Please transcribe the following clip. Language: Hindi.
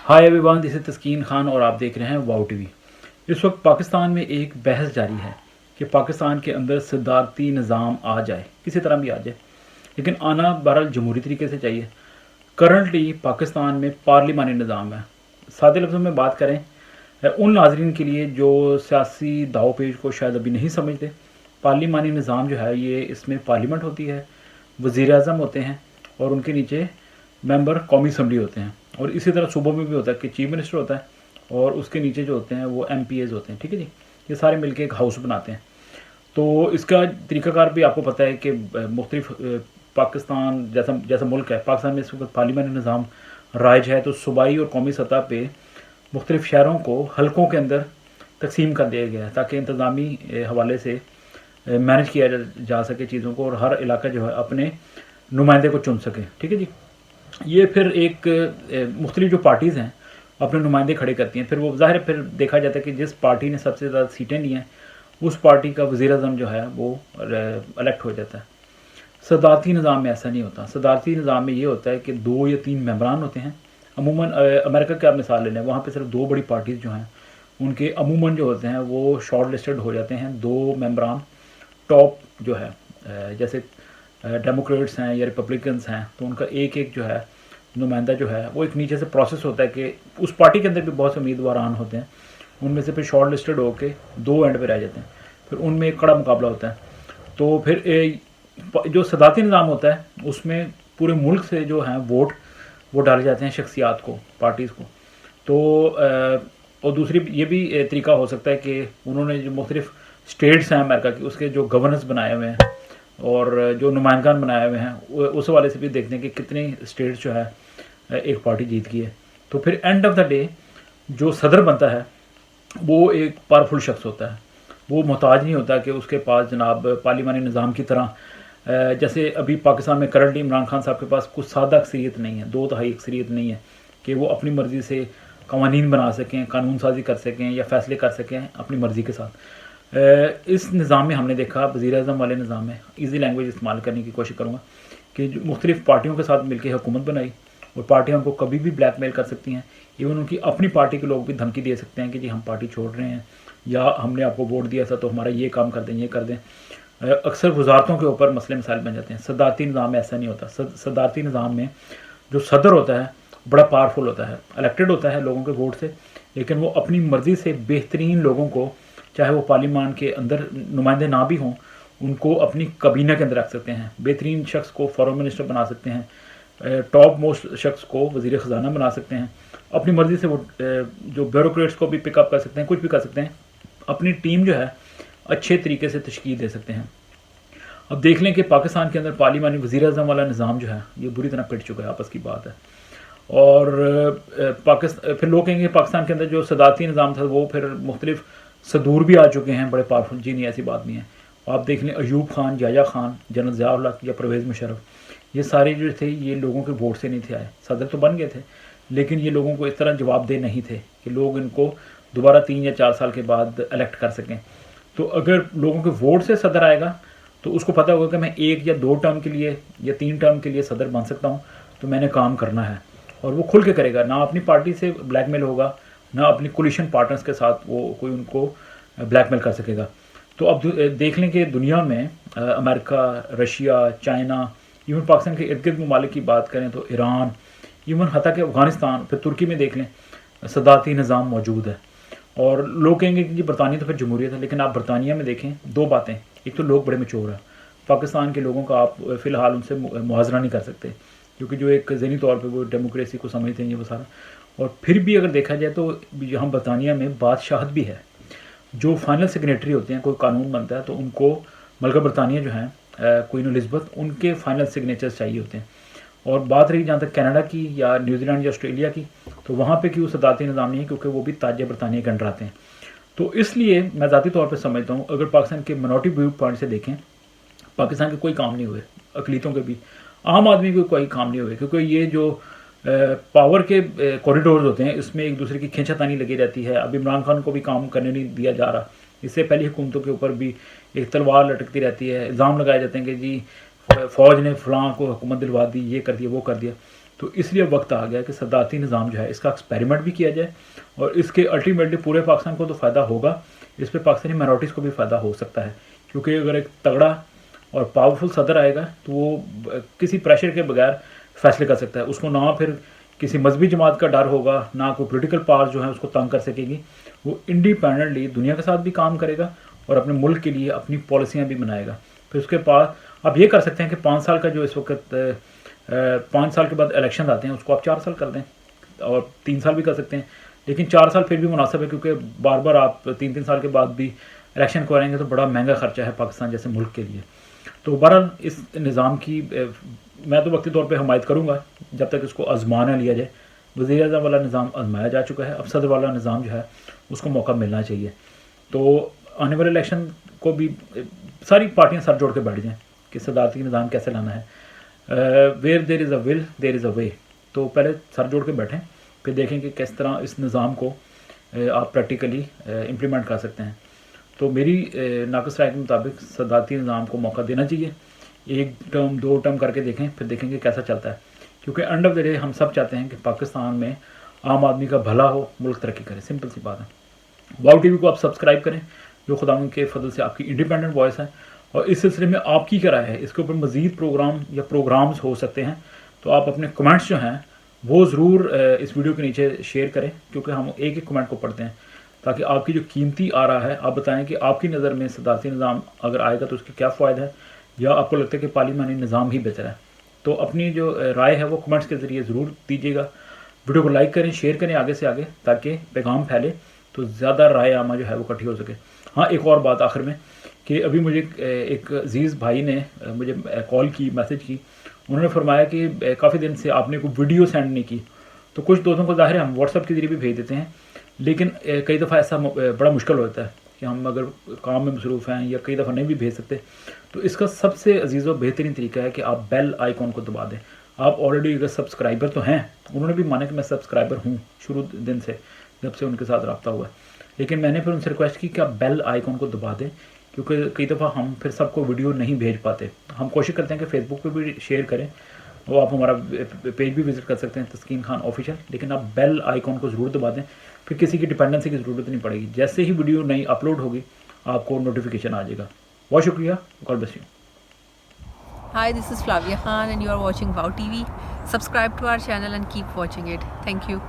हाय एवरीवन, दिस इज तस्कीन खान और आप देख रहे हैं वाओ टीवी। इस वक्त पाकिस्तान में एक बहस जारी है कि पाकिस्तान के अंदर सदारती निज़ाम आ जाए, किसी तरह भी आ जाए, लेकिन आना बहरहाल जमहूरी तरीके से चाहिए। करंटली पाकिस्तान में पार्लिमानी निज़ाम है। सादे लफ्ज़ों में बात करें उन नाजरीन के लिए जो सियासी दाव पेच को शायद अभी नहीं समझते, पार्लिमानी निज़ाम जो है ये इसमें पार्लियामेंट होती है, वज़ीर आज़म होते हैं और उनके नीचे मेंबर कौमी असम्बली होते हैं, और इसी तरह सूबों में भी होता है कि चीफ मिनिस्टर होता है और उसके नीचे जो होते हैं वो MPAs होते हैं। ठीक है जी, ये सारे मिलके एक हाउस बनाते हैं। तो इसका तरीक़ाकार भी आपको पता है कि मुख्तलिफ पाकिस्तान जैसा जैसा मुल्क है, पाकिस्तान में इस वक्त पार्लियामानी निज़ाम राइज है, तो सूबाई और कौमी सतह पे मुख्तलिफ शहरों को हलकों के अंदर तकसीम कर दिया गया है ताकि इंतज़ामी हवाले से मैनेज किया जा सके चीज़ों को, और हर इलाका जो है अपने नुमाइंदे को चुन सके। ठीक है जी, ये फिर एक मुख्तलिफ जो पार्टीज़ हैं अपने नुमाइंदे खड़े करती हैं, फिर वो ज़ाहिर फिर देखा जाता है कि जिस पार्टी ने सबसे ज़्यादा सीटें ली हैं उस पार्टी का वज़ीर आज़म जो है वो इलेक्ट हो जाता है। सदारती निज़ाम में ऐसा नहीं होता। सदारती निज़ाम में ये होता है कि 2 या 3 मेंबरान होते हैं। अमूमन अमेरिका की आप मिसाल ले लें, वहाँ पे सिर्फ 2 बड़ी पार्टीज़ जो हैं उनके अमूमन जो होते हैं वो शॉर्ट लिस्टेड हो जाते हैं। 2 मेंबरान टॉप जो है, जैसे डेमोक्रेट्स हैं या रिपब्लिकन्स हैं, तो उनका एक एक जो है नुमाइंदा जो है वो एक नीचे से प्रोसेस होता है कि उस पार्टी के अंदर भी बहुत से उम्मीदवारान होते हैं, उनमें से फिर शॉर्ट लिस्टेड होकर 2 एंड पे रह जाते हैं, फिर उनमें एक कड़ा मुकाबला होता है। तो फिर जो सदारती निज़ाम होता है उसमें पूरे मुल्क से जो हैं वो डाले जाते हैं शख्सियात को, पार्टीज़ को। तो और दूसरी ये भी तरीका हो सकता है कि उन्होंने जो मुख्तलिफ स्टेट्स हैं अमेरिका की, उसके जो गवर्नर्स बनाए हुए हैं और जो नुमाइंदगान बनाए हुए हैं, उस वाले से भी देखते हैं कि कितनी स्टेट्स जो है एक पार्टी जीत गई है। तो फिर एंड ऑफ द डे जो सदर बनता है वो एक पावरफुल शख्स होता है, वो मोहताज नहीं होता कि उसके पास जनाब पार्लिमानी निज़ाम की तरह जैसे अभी पाकिस्तान में करंटली इमरान खान साहब के पास कुछ सादा अक्सरियत नहीं है, 2/3 अक्सरियत नहीं है कि वो अपनी मर्ज़ी से कवानीन बना सकें, कानून साजी कर सकें या फैसले कर सकें अपनी मर्ज़ी के साथ। इस निज़ाम में हमने देखा, वज़ीर आज़म वाले निज़ाम में ईजी लैंग्वेज इस्तेमाल करने की कोशिश करूँगा कि जो मुख्तलिफ़ पार्टियों के साथ मिलकर हुकूमत बनाई, और पार्टियाँ उनको कभी भी ब्लैकमेल कर सकती हैं। इवन उनकी अपनी पार्टी के लोग भी धमकी दे सकते हैं कि जी हम पार्टी छोड़ रहे हैं या हमने आपको वोट दिया था तो हमारा ये काम कर दें, ये कर दें। अक्सर वजारतों के ऊपर मसले मसाइल बन जाते हैं। सदारती निज़ाम में ऐसा नहीं होता। सदारती निज़ाम में जो सदर होता है बड़ा पावरफुल होता है, इलेक्टेड होता है लोगों के वोट से, लेकिन वो अपनी मर्ज़ी से बेहतरीन लोगों को, चाहे वो पार्लियामान के अंदर नुमाइंदे ना भी हों, उनको अपनी काबीना के अंदर रख सकते हैं। बेहतरीन शख्स को फॉरेन मिनिस्टर बना सकते हैं, टॉप मोस्ट शख्स को वज़ीर ख़जाना बना सकते हैं। अपनी मर्ज़ी से वो जो ब्यूरोक्रेट्स को भी पिकअप कर सकते हैं, कुछ भी कर सकते हैं। अपनी टीम जो है अच्छे तरीके से तश्कील दे सकते हैं। अब देख लें कि पाकिस्तान के अंदर पार्लिमानी वज़ीर आज़म वाला निज़ाम जो है ये बुरी तरह पिट चुका है, आपस की बात है। और फिर लोग कहेंगे पाकिस्तान के अंदर जो सदारती निज़ाम था वो फिर मुख्तलिफ सदूर भी आ चुके हैं बड़े पावरफुल। जी नहीं, ऐसी बात नहीं है। आप देख लें अयूब खान, याया खान, जनरल ज़िया-उल हक या परवेज़ मुशर्रफ, ये सारे जो थे ये लोगों के वोट से नहीं थे आए। सदर तो बन गए थे, लेकिन ये लोगों को इस तरह जवाबदेह नहीं थे कि लोग इनको दोबारा 3 या 4 साल के बाद इलेक्ट कर सकें। तो अगर लोगों के वोट से सदर आएगा तो उसको पता होगा कि मैं 1 या 2 टर्म के लिए या 3 टर्म के लिए सदर बन सकता हूँ, तो मैंने काम करना है, और वो खुल के करेगा। ना अपनी पार्टी से ब्लैकमेल होगा, ना अपनी कोलिशन पार्टनर्स के साथ वो कोई उनको ब्लैकमेल कर सकेगा। तो अब देख लें कि दुनिया में America, Russia, China, even Pakistan के इर्द गिर्द ममालिक की बात करें तो ईरान, इवन हत्ता कि अफ़गानिस्तान, फिर तुर्की में देख लें सदारती निज़ाम मौजूद है। और लोग कहेंगे कि जी बरतानिया तो फिर जमहूरियत है, लेकिन आप बरतानिया में देखें 2 बातें। एक तो लोग बड़े मैच्योर हैं, पाकिस्तान के लोगों का आप फ़िलहाल उनसे मुआवजा नहीं कर सकते, क्योंकि जो एक ज़हनी तौर पे वो डेमोक्रेसी को समझते हैं ये वो सारा। और फिर भी अगर देखा जाए तो यहाँ बरतानिया में बादशाहत भी है। जो फाइनल सिग्नेटरी होते हैं, कोई कानून बनता है तो उनको मलका बरतानिया जो हैं क्वीन एलिज़ाबेथ, उनके फाइनल सिग्नेचर्स चाहिए होते हैं। और बात रही जहाँ तक कनाडा की या न्यूजीलैंड या ऑस्ट्रेलिया की, तो वहाँ पे क्यों सदारती निज़ाम नहीं है, क्योंकि वो भी ताज बरतानिया के अंडर आते हैं। तो इसलिए मैं ज़ाती तौर पे समझता हूँ अगर पाकिस्तान के मिनॉरिटी व्यू पॉइंट से देखें, पाकिस्तान के कोई काम नहीं हुए, अकलीतों के भी, आम आदमी को कोई काम नहीं हुए, क्योंकि ये जो पावर के कॉरिडोर्स होते हैं इसमें एक दूसरे की खींचातानी लगी रहती है। अब इमरान खान को भी काम करने नहीं दिया जा रहा, इससे पहली हुकूमतों के ऊपर भी एक तलवार लटकती रहती है, इल्ज़ाम लगाए जाते हैं कि जी फ़ौज ने फ़लाँ को हुकूमत दिलवा दी, ये कर दिया, वो कर दिया। तो इसलिए वक्त आ गया कि सदारती निज़ाम जो है इसका एक्सपेरिमेंट भी किया जाए और इसके अल्टीमेटली पूरे पाकिस्तान को तो फ़ायदा होगा, इस पर पाकिस्तानी माइनॉरिटीज़ को भी फ़ायदा हो सकता है। क्योंकि अगर एक तगड़ा और पावरफुल सदर आएगा तो वो किसी प्रेशर के बगैर फैसले कर सकता है। उसको ना फिर किसी मजहबी जमात का डर होगा, ना कोई पॉलिटिकल पावर जो है उसको तंग कर सकेगी। वो इंडिपेंडेंटली दुनिया के साथ भी काम करेगा और अपने मुल्क के लिए अपनी पॉलिसियाँ भी बनाएगा। फिर उसके पास आप ये कर सकते हैं कि 5 साल का जो इस वक्त 5 साल के बाद इलेक्शन आते हैं उसको आप 4 साल कर दें और 3 साल भी कर सकते हैं, लेकिन 4 साल फिर भी मुनासिब है क्योंकि बार बार आप 3-3 साल के बाद भी इलेक्शन कराएंगे तो बड़ा महंगा खर्चा है पाकिस्तान जैसे मुल्क के लिए। तो बहरहाल इस निज़ाम की मैं तो वक्ती तौर पे हमायत करूँगा जब तक इसको आजमा ना लिया जाए। वज़ीर-ए-आज़म वाला निज़ाम आजमाया जा चुका है, अब सदर वाला निज़ाम जो है उसको मौका मिलना चाहिए। तो आने वाले इलेक्शन को भी सारी पार्टियां सर जोड़ के बैठ जाएँ कि सदारती निज़ाम कैसे लाना है। Where there is a will there is a way. तो पहले सर जोड़ के बैठें, फिर देखें कि किस तरह इस निज़ाम को आप प्रैक्टिकली इम्प्लीमेंट कर सकते हैं। तो मेरी नाक़िस राय के मुताबिक सदारती निज़ाम को मौका देना चाहिए। 1 टर्म 2 टर्म करके देखें, फिर देखेंगे कैसा चलता है। क्योंकि एंड ऑफ द डे हम सब चाहते हैं कि पाकिस्तान में आम आदमी का भला हो, मुल्क तरक्की करे, सिंपल सी बात है। वाव टीवी को आप सब्सक्राइब करें, जो खुदावंद के फजल से आपकी इंडिपेंडेंट वॉइस है। और इस सिलसिले में आपकी क्या राय है, इसके ऊपर मज़ीद प्रोग्राम या प्रोग्राम्स हो सकते हैं, तो आप अपने कमेंट्स जो हैं वो ज़रूर इस वीडियो के नीचे शेयर करें, क्योंकि हम एक एक कमेंट को पढ़ते हैं, ताकि आपकी जो कीमती आ रहा है आप बताएं कि आपकी नज़र में सदारती निज़ाम अगर आएगा तो उसके क्या फ़ायदा है, या आपको लगता है कि पार्लिमानी निज़ाम ही बेहतर है। तो अपनी जो राय है वो कमेंट्स के ज़रिए ज़रूर दीजिएगा। वीडियो को लाइक करें, शेयर करें आगे से आगे, ताकि पैगाम फैले तो ज़्यादा राय आमा जो है वो इकट्ठी हो सके। हाँ, एक और बात आखिर में कि अभी मुझे एक अजीज़ भाई ने मुझे कॉल की, मैसेज की। उन्होंने फरमाया कि काफ़ी दिन से आपने कोई वीडियो सेंड नहीं की। तो कुछ दोस्तों को ज़ाहिर है हम व्हाट्सएप के ज़रिए भी भेज देते हैं, लेकिन कई दफ़ा ऐसा बड़ा मुश्किल होता है कि हम अगर काम में मसरूफ़ हैं या कई दफ़ा नहीं भी भेज सकते। तो इसका सबसे अजीज़ और बेहतरीन तरीका है कि आप बेल आइकॉन को दबा दें। आप ऑलरेडी अगर सब्सक्राइबर तो हैं, उन्होंने भी माना कि मैं सब्सक्राइबर हूँ शुरू दिन से, जब से उनके साथ रब्ता हुआ है, लेकिन मैंने फिर उनसे रिक्वेस्ट की कि आप बेल आइकॉन को दबा दें, क्योंकि कई दफ़ा हम फिर सबको वीडियो नहीं भेज पाते। हम कोशिश करते हैं कि फेसबुक पे भी शेयर करें, वो आप हमारा पेज भी विज़िट कर सकते हैं तस्कीन खान ऑफिशियल, लेकिन आप बेल आइकॉन को ज़रूर दबा दें, फिर किसी की डिपेंडेंसी की ज़रूरत नहीं पड़ेगी। जैसे ही वीडियो नई अपलोड होगी आपको नोटिफिकेशन आ जाएगा। बहुत शुक्रिया, God bless you. Hi, this is Flavia Khan and you are watching Wow TV. Subscribe to our channel and keep watching it. Thank you.